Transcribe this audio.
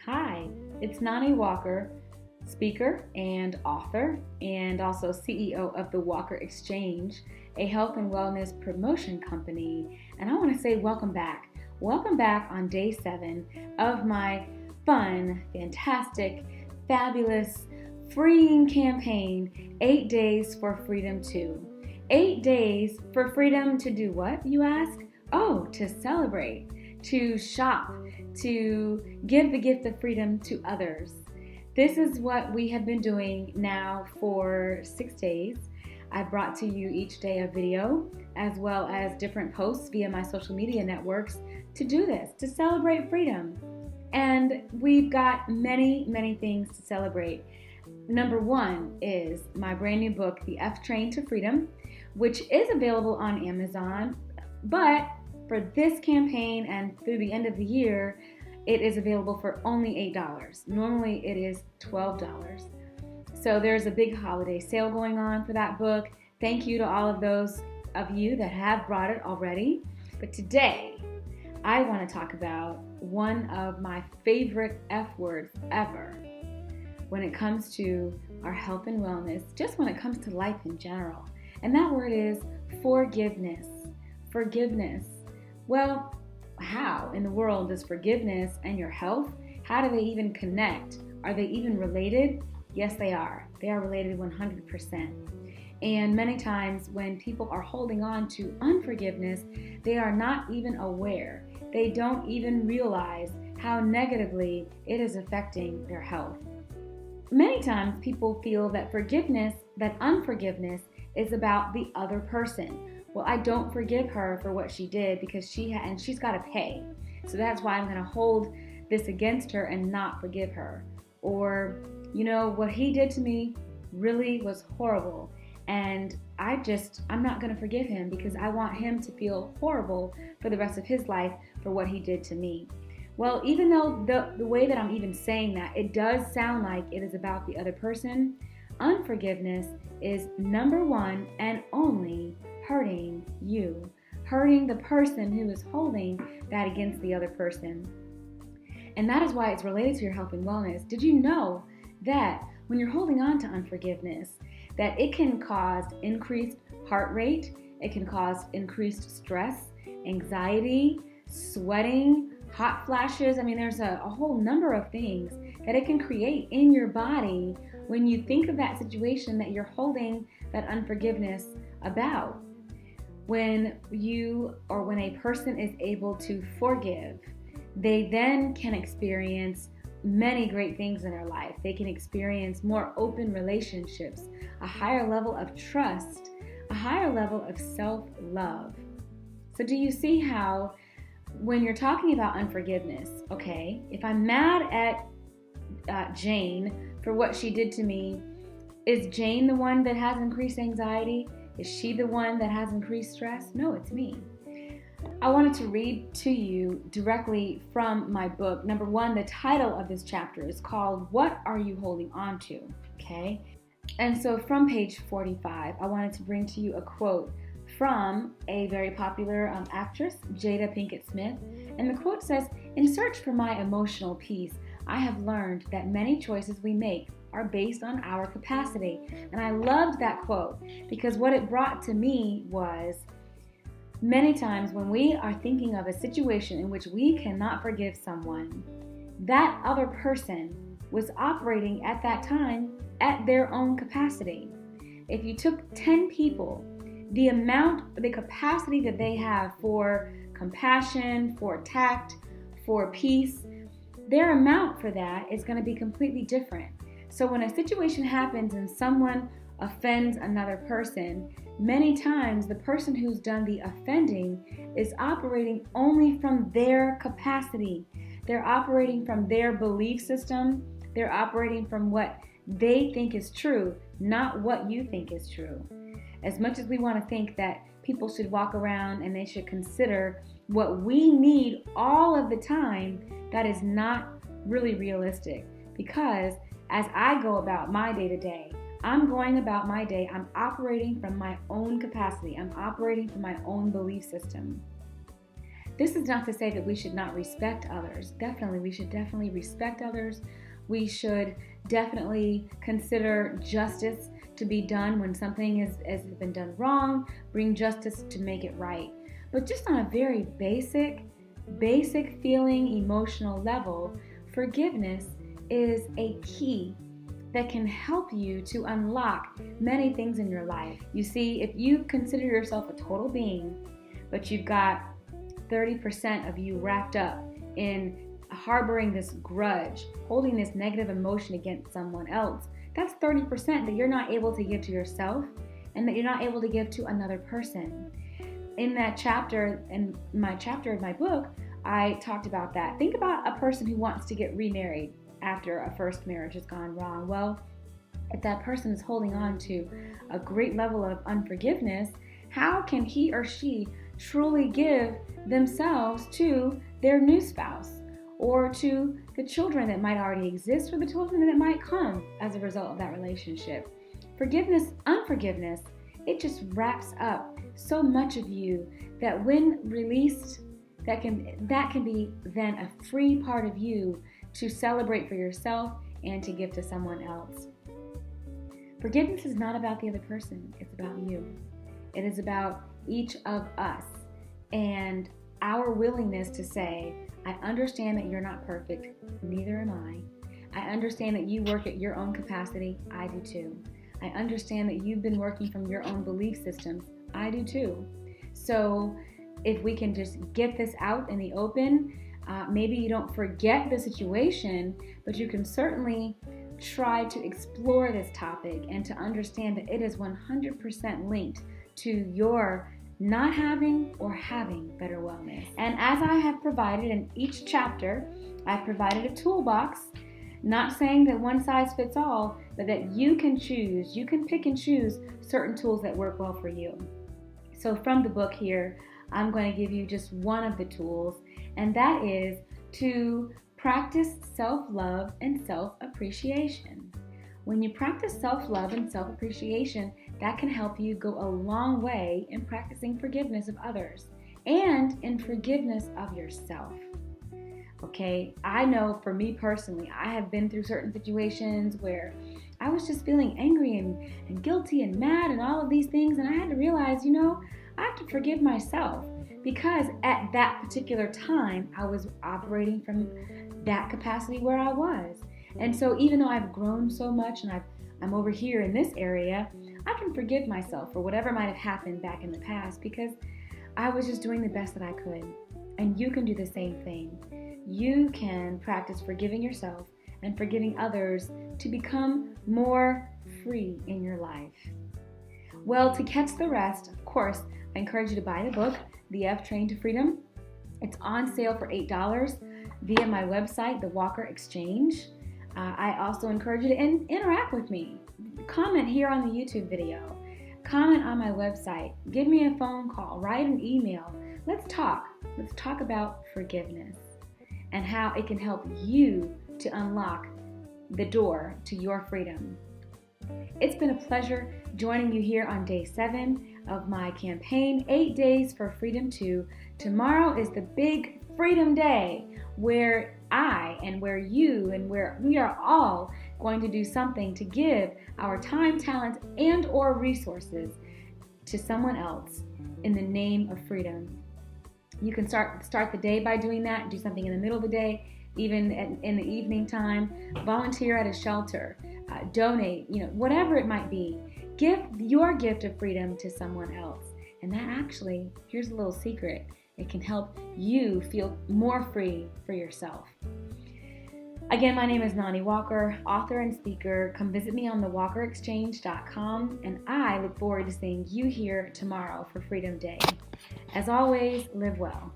Hi, it's Noni Walker, speaker and author, and also CEO of the Walker Exchange, a health and wellness promotion company. And I want to say welcome back. Welcome back on day 7 of my fun, fantastic, fabulous, freeing campaign, 8 Days for Freedom 2. 8 days for freedom to do what, you ask? Oh, to celebrate, to shop, to give the gift of freedom to others. This is what we have been doing now for 6 days. I brought to you each day a video as well as different posts via my social media networks to do this, to celebrate freedom. And we've got many things to celebrate. Number 1 is my brand new book, The F Train to Freedom, which is available on Amazon, but for this campaign and through the end of the year, it is available for only $8. Normally it is $12. So there's a big holiday sale going on for that book. Thank you to all of those of you that have brought it already. But today, I want to talk about one of my favorite F words ever when it comes to our health and wellness, just when it comes to life in general. And that word is forgiveness. Forgiveness. Well, how in the world does forgiveness and your health, how do they even connect? Are they even related? Yes, they are. They are related 100%. And many times when people are holding on to unforgiveness, they are not even aware. They don't even realize how negatively it is affecting their health. Many times people feel that unforgiveness is about the other person. Well, I don't forgive her for what she did because she's got to pay. So that's why I'm going to hold this against her and not forgive her. Or, what he did to me really was horrible. And I'm not going to forgive him because I want him to feel horrible for the rest of his life for what he did to me. Well, even though the way that I'm even saying that, it does sound like it is about the other person, unforgiveness is number 1 and only hurting you, hurting the person who is holding that against the other person. And that is why it's related to your health and wellness. Did you know that when you're holding on to unforgiveness, that it can cause increased heart rate, it can cause increased stress, anxiety, sweating, hot flashes? There's a whole number of things that it can create in your body when you think of that situation that you're holding that unforgiveness about. When a person is able to forgive, they then can experience many great things in their life. They can experience more open relationships, a higher level of trust, a higher level of self-love. So do you see how when you're talking about unforgiveness, okay, if I'm mad at Jane for what she did to me, is Jane the one that has increased anxiety? Is she the one that has increased stress? No, it's me. I wanted to read to you directly from my book. Number 1, the title of this chapter is called, What Are You Holding On To? Okay? And so from page 45, I wanted to bring to you a quote from a very popular actress, Jada Pinkett Smith. And the quote says, "In search for my emotional peace, I have learned that many choices we make are based on our capacity." And I loved that quote because what it brought to me was many times when we are thinking of a situation in which we cannot forgive someone, that other person was operating at that time at their own capacity. If you took 10 people, the capacity that they have for compassion, for tact, for peace, their amount for that is going to be completely different. So when a situation happens and someone offends another person, many times the person who's done the offending is operating only from their capacity. They're operating from their belief system. They're operating from what they think is true, not what you think is true. As much as we want to think that people should walk around and they should consider what we need all of the time, that is not really realistic. Because as I go about my day-to-day, I'm going about my day, I'm operating from my own capacity. I'm operating from my own belief system. this is not to say that we should not respect others. Definitely, we should definitely respect others. We should definitely consider justice to be done when something has been done wrong, bring justice to make it right. But just on a very basic feeling, emotional level, forgiveness is a key that can help you to unlock many things in your life. You see, if you consider yourself a total being, but you've got 30% of you wrapped up in harboring this grudge, holding this negative emotion against someone else, that's 30% that you're not able to give to yourself and that you're not able to give to another person. In that chapter, in my chapter of my book, I talked about that. Think about a person who wants to get remarried after a first marriage has gone wrong. Well, if that person is holding on to a great level of unforgiveness, how can he or she truly give themselves to their new spouse or to the children that might already exist or the children that might come as a result of that relationship? Forgiveness, unforgiveness, it just wraps up so much of you that when released, that can be then a free part of you to celebrate for yourself and to give to someone else. Forgiveness is not about the other person, it's about you. It is about each of us and our willingness to say, I understand that you're not perfect, neither am I. I understand that you work at your own capacity, I do too. I understand that you've been working from your own belief systems, I do too. So if we can just get this out in the open, maybe you don't forget the situation, but you can certainly try to explore this topic and to understand that it is 100% linked to your not having or having better wellness. And as I have provided in each chapter, I've provided a toolbox, not saying that one size fits all, but that you can choose, you can pick and choose certain tools that work well for you. So from the book here, I'm going to give you just one of the tools, and that is to practice self-love and self-appreciation. When you practice self-love and self-appreciation, that can help you go a long way in practicing forgiveness of others and in forgiveness of yourself. Okay, I know for me personally, I have been through certain situations where I was just feeling angry and guilty and mad and all of these things, and I had to realize, I have to forgive myself because at that particular time, I was operating from that capacity where I was. And so even though I've grown so much and I'm over here in this area, I can forgive myself for whatever might have happened back in the past because I was just doing the best that I could. And you can do the same thing. You can practice forgiving yourself and forgiving others to become more free in your life. Well, to catch the rest, of course, I encourage you to buy the book, The F Train to Freedom. It's on sale for $8 via my website, The Walker Exchange. I also encourage you to interact with me. Comment here on the YouTube video. Comment on my website. Give me a phone call. Write an email. Let's talk. Let's talk about forgiveness and how it can help you to unlock the door to your freedom. It's been a pleasure joining you here on day 7 of my campaign, 8 Days for Freedom 2. Tomorrow is the big Freedom Day where I and where you and where we are all going to do something to give our time, talent, and or resources to someone else in the name of freedom. You can start the day by doing that, do something in the middle of the day, even in the evening time, volunteer at a shelter, donate, whatever it might be. Give your gift of freedom to someone else. And that actually, here's a little secret, it can help you feel more free for yourself. Again, my name is Noni Walker, author and speaker. Come visit me on thewalkerexchange.com, and I look forward to seeing you here tomorrow for Freedom Day. As always, live well.